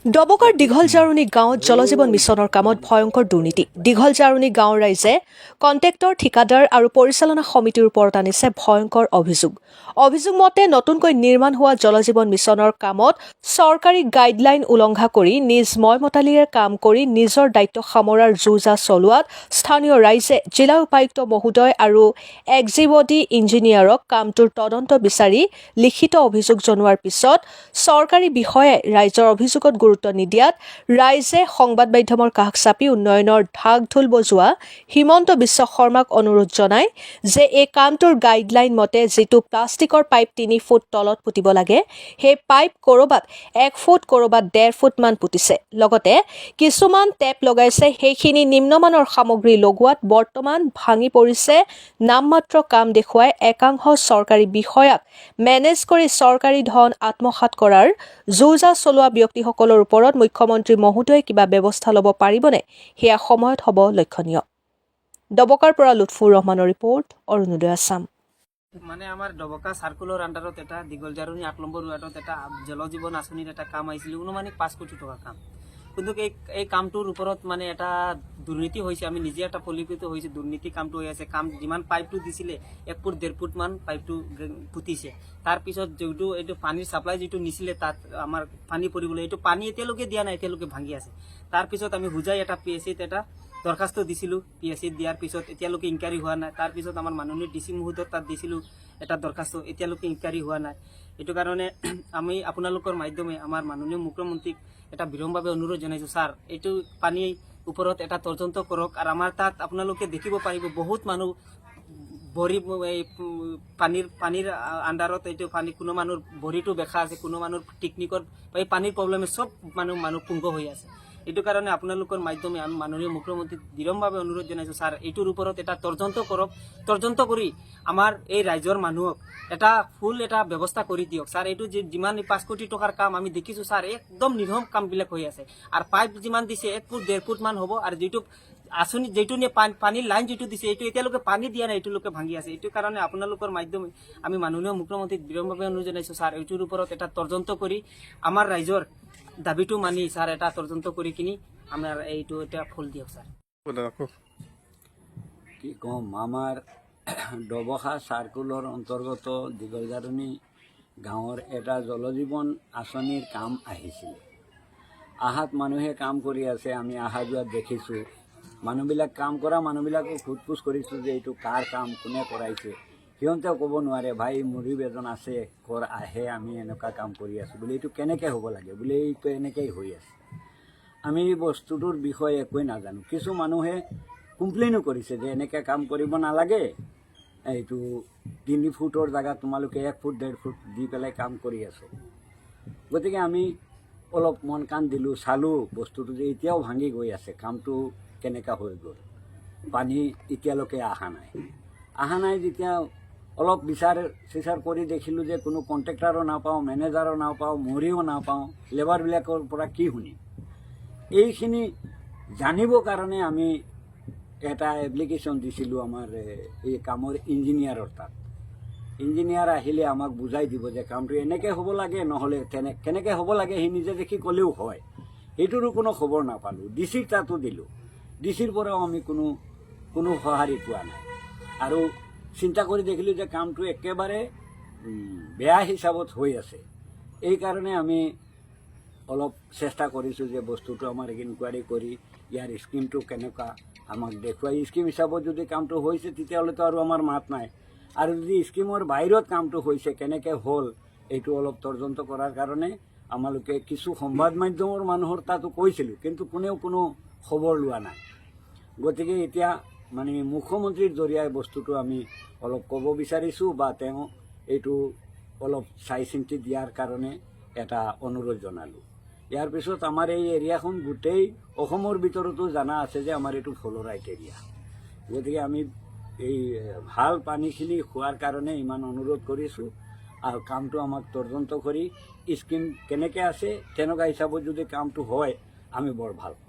ডবকাৰ দীঘলজাৰুণী গাঁৱত জলজীৱন মিছনৰ কামত ভয়ংকৰ দুৰ্নীতি। দীঘলজাৰুণী গাঁৱৰ ৰাইজে কণ্ট্ৰেক্টৰ, ঠিকাদাৰ আৰু পৰিচালনা সমিতিৰ ওপৰত আনিছে ভয়ংকৰ অভিযোগ। অভিযোগ মতে নতুনকৈ নিৰ্মাণ হোৱা জলজীৱন মিছনৰ কামত চৰকাৰী গাইডলাইন উলংঘা কৰি নিজ ময়মতালিৰে কাম কৰি নিজৰ দায়িত্ব সামৰাৰ যো-জা চলোৱাত স্থানীয় ৰাইজে জিলা উপায়ুক্ত মহোদয় আৰু এক্সিকিউটিভ ইঞ্জিনিয়াৰক কামটোৰ তদন্ত বিচাৰি লিখিত অভিযোগ জনোৱাৰ পিছত চৰকাৰী বিষয়াই ৰাইজৰ অভিযোগত গুৰুত্ব নিদিয়াত ৰাইজে সংবাদ মাধ্যমৰ কাষ চাপি উন্নয়নৰ ঢাক-ঢোল বজোৱা হিমন্ত বিশ্ব শৰ্মাক অনুৰোধ জনায় যে এই কামটোৰ গাইডলাইন মতে যিটো প্লাষ্টিকৰ পাইপ 3 ফুট তলত পুতিব লাগে, সেই পাইপ ক'ৰবাত 1 ফুট, ক'ৰবাত 1.5 ফুট মান পুতিছে। লগতে কিছুমান টেপ লগাইছে, সেইখিনি নিম্নমানৰ সামগ্ৰী লগোৱাত বৰ্তমান ভাঙি পৰিছে। নামমাত্ৰ কাম দেখুৱাই একাংশ চৰকাৰী বিষয়াক মেনেজ কৰি চৰকাৰী ধন আত্মসাৎ কৰাৰ যো-জা চলোৱা ব্যক্তিসকলৰ ওপৰত মুখ্যমন্ত্ৰী মহোদয়ে কিবা ব্যৱস্থা ল'ব পাৰিবনে, সেয়া সময়ত হ'ব লক্ষণীয়। ডবকাৰ পৰা লুৎফুৰ ৰহমানৰ ৰিপৰ্ট, অৰুণোদয় আছাম। মানে আমাৰ ডবকা সাৰ্কুলৰ আণ্ডাৰত এটা দীঘলজাৰুণী 8 নম্বৰ ৱাৰ্ডত এটা জলজীৱন আঁচনিৰ এটা কাম আহিছিল, অনুমানিক 5 কোটি টকা কাম। কিন্তু এই কামটোৰ ওপৰত মানে এটা দুৰ্নীতি হৈছে। আমি নিজে এটা পৰিলক্ষিত হৈছে, দুৰ্নীতি কামটো হৈ আছে। কাম যিমান পাইপটো দিছিলে 1 ফুট 1.5 ফুট মান পাইপটো পুতিছে। তাৰপিছত যিটো এইটো পানীৰ ছাপ্লাই যিটো নিছিলে, তাত আমাৰ পানী পৰিবলৈ, এইটো পানী এতিয়ালৈকে দিয়া নাই, এতিয়ালৈকে ভাঙি আছে। তাৰপিছত আমি বুজাই এটা PSCত এটা দৰখাস্ত দিছিলোঁ। PSCত দিয়াৰ পিছত এতিয়ালৈকে ইনকুৱাৰী হোৱা নাই। তাৰপিছত আমাৰ মাননীয় DC মহোদয়ক তাত দিছিলোঁ এটা দৰখাস্ত, এতিয়ালৈকে ইনকুৱাৰী হোৱা নাই। এইটো কাৰণে আমি আপোনালোকৰ মাধ্যমে আমাৰ মাননীয় মুখ্যমন্ত্ৰীক এটা বিনম্ৰভাৱে অনুৰোধ জনাইছোঁ, ছাৰ এইটো পানীৰ ওপৰত এটা তদন্ত কৰক। আৰু আমাৰ তাত আপোনালোকে দেখিব পাৰিব বহুত মানুহ ভৰি এই পানীৰ আণ্ডাৰত, এইটো পানী কোনো মানুহৰ ভৰিটো বেকা আছে, কোনো মানুহৰ টেকনিকৰ এই পানীৰ প্ৰব্লেমে চব মানুহ পুংগ হৈ আছে। এইটো কাৰণে আপোনালোকৰ মাধ্যমে আমি মাননীয় মুখ্যমন্ত্ৰীক বিনম্ৰভাৱে অনুৰোধ জনাইছোঁ, ছাৰ এইটোৰ ওপৰত এটা তদন্ত কৰক। তদন্ত কৰি আমাৰ এই ৰাইজৰ মানুহক এটা ফুল এটা ব্যৱস্থা কৰি দিয়ক, ছাৰ। এইটো যিমান 5 কোটি টকাৰ কাম আমি দেখিছোঁ, ছাৰ একদম নিৰ্মম কামবিলাক হৈ আছে। আৰু পাইপ যিমান দিছে 1 ফুট 1.5 ফুট মান হ'ব। আৰু যিটো আঁচনি যিটো পানীৰ লাইন যিটো দিছে, এইটো এতিয়ালৈকে পানী দিয়া নাই, এইটোলৈকে ভাঙি আছে। এইটো কাৰণে আপোনালোকৰ মাধ্যমে আমি মাননীয় মুখ্যমন্ত্ৰীক বিনম্ৰভাৱে অনুৰোধ জনাইছোঁ, ছাৰ এইটোৰ ওপৰত এটা তদন্ত কৰি আমাৰ ৰাইজৰ দাবীটো মানি ছাৰ এটা তদন্ত কৰি কিনি আমাৰ এইটো এটা ফুল দিয়ক, ছাৰ। কি ক'ম, আমাৰ ডবকা চাৰ্কুলৰ অন্তৰ্গত দীঘলজাৰুণী গাঁৱৰ এটা জলজীৱন আঁচনিৰ কাম আহিছিল। আহাত মানুহে কাম কৰি আছে, আমি অহা যোৱাত দেখিছোঁ। মানুহবিলাক কাম কৰা মানুহবিলাকো সোধ-পোছ কৰিছোঁ যে এইটো কাৰ কাম, কোনে কৰাইছে। সিহঁতেও ক'ব নোৱাৰে, ভাই মুৰিব এজন আছে, আহে আমি এনেকুৱা কাম কৰি আছোঁ বুলি। এইটো কেনেকৈ হ'ব লাগে বুলি, এইটো এনেকেই হৈ আছে। আমি এই বস্তুটোৰ বিষয়ে একোৱেই নাজানো। কিছু মানুহে কমপ্লেইনো কৰিছে যে এনেকৈ কাম কৰিব নালাগে, এইটো 3 ফুটৰ জেগাত তোমালোকে 1 ফুট 1.5 ফুট দি পেলাই কাম কৰি আছোঁ। গতিকে আমি অলপ মন কাণ দিলোঁ, চালোঁ বস্তুটো যে এতিয়াও ভাঙি গৈ আছে। কামটো কেনেকুৱা হৈ গ'ল, পানী এতিয়ালৈকে অহা নাই। যেতিয়া অলপ বিচাৰ কৰি দেখিলোঁ যে কোনো কণ্ট্ৰেক্টাৰো নাপাওঁ, মেনেজাৰো নাপাওঁ, মৰিও নাপাওঁ, লেবাৰবিলাকৰ পৰা কি শুনিম। এইখিনি জানিবৰ কাৰণে আমি এটা এপ্লিকেশ্যন দিছিলোঁ আমাৰ এই কামৰ ইঞ্জিনিয়াৰৰ তাত। ইঞ্জিনিয়াৰ আহিলে আমাক বুজাই দিব যে কামটো এনেকৈ হ'ব লাগে, নহ'লে কেনেকৈ হ'ব লাগে সি নিজে দেখি ক'লেও হয়। সেইটোৰো কোনো খবৰ নাপালোঁ। DCৰ তাতো দিলোঁ, DCৰ পৰাও আমি কোনো সঁহাৰি পোৱা নাই। আৰু চিন্তা কৰি দেখিলোঁ যে কামটো একেবাৰে বেয়া হিচাপত হৈ আছে। এইকাৰণে আমি অলপ চেষ্টা কৰিছোঁ যে বস্তুটো আমাৰ ইনকুৱাৰী কৰি ইয়াৰ স্কিমটো কেনেকুৱা আমাক দেখুৱাই। স্কিম হিচাপত যদি কামটো হৈছে তেতিয়াহ'লেতো আৰু আমাৰ মাত নাই। আৰু যদি স্কিমৰ বাহিৰত কামটো হৈছে, কেনেকৈ হ'ল এইটো অলপ তদন্ত কৰাৰ কাৰণে আমালোকে কিছু সংবাদ মাধ্যমৰ মানুহৰ তাতো কৈছিলোঁ, কিন্তু কোনেও কোনো খবৰ লোৱা নাই। গতিকে এতিয়া মানে মুখ্যমন্ত্ৰীৰ জৰিয়তে বস্তুটো আমি অলপ ক'ব বিচাৰিছোঁ, বা তেওঁ এইটো অলপ চাই চিন্তি দিয়াৰ কাৰণে এটা অনুৰোধ জনালোঁ। ইয়াৰ পিছত আমাৰ এই এৰিয়াখন গোটেই অসমৰ ভিতৰতো জনা আছে যে আমাৰ এইটো ফ্ল'ৰাইড এৰিয়া। গতিকে আমি এই ভাল পানীখিনি খোৱাৰ কাৰণে ইমান অনুৰোধ কৰিছোঁ। আৰু কামটো আমাক তদন্ত কৰি স্কিম কেনেকৈ আছে তেনেকুৱা হিচাপত যদি কামটো হয় আমি বৰ ভাল পাম।